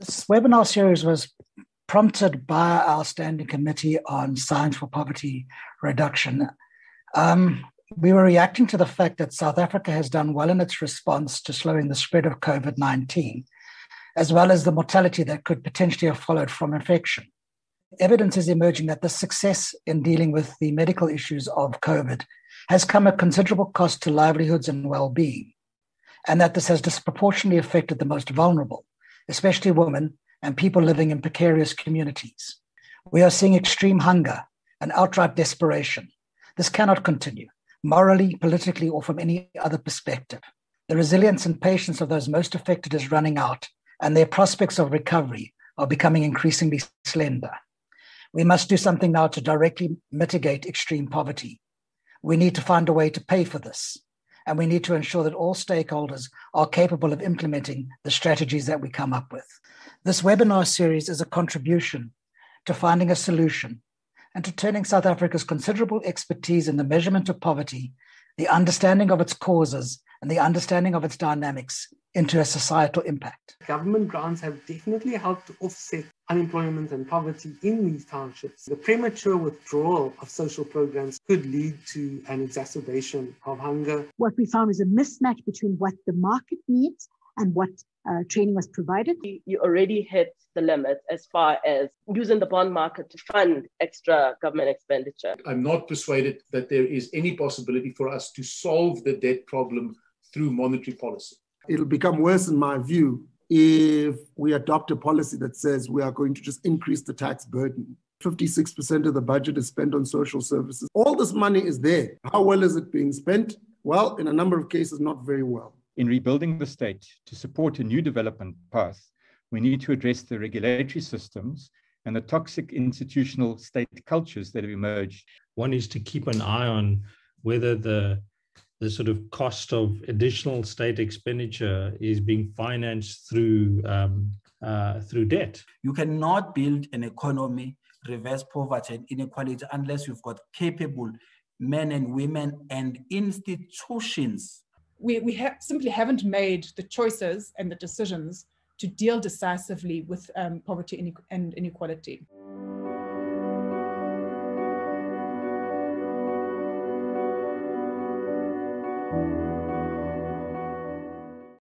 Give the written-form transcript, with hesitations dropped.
This webinar series was prompted by our Standing Committee on Science for Poverty Reduction. We were reacting to the fact that South Africa has done well in its response to slowing the spread of COVID-19, as well as the mortality that could potentially have followed from infection. Evidence is emerging that the success in dealing with the medical issues of COVID has come at considerable cost to livelihoods and well-being, and that this has disproportionately affected the most vulnerable, especially women and people living in precarious communities. We are seeing extreme hunger and outright desperation. This cannot continue, morally, politically, or from any other perspective. The resilience and patience of those most affected is running out, and their prospects of recovery are becoming increasingly slender. We must do something now to directly mitigate extreme poverty. We need to find a way to pay for this, and we need to ensure that all stakeholders are capable of implementing the strategies that we come up with. This webinar series is a contribution to finding a solution and to turning South Africa's considerable expertise in the measurement of poverty, the understanding of its causes, and the understanding of its dynamics into a societal impact. Government grants have definitely helped to offset unemployment and poverty in these townships. The premature withdrawal of social programs could lead to an exacerbation of hunger. What we found is a mismatch between what the market needs and what training was provided. You already hit the limit as far as using the bond market to fund extra government expenditure. I'm not persuaded that there is any possibility for us to solve the debt problem through monetary policy. It'll become worse, in my view, if we adopt a policy that says we are going to just increase the tax burden. 56% of the budget is spent on social services. All this money is there. How well is it being spent? Well, in a number of cases, not very well. In rebuilding the state to support a new development path, we need to address the regulatory systems and the toxic institutional state cultures that have emerged. One is to keep an eye on whether the sort of cost of additional state expenditure is being financed through debt. You cannot build an economy, reverse poverty and inequality unless you've got capable men and women and institutions. We simply haven't made the choices and the decisions to deal decisively with poverty and inequality.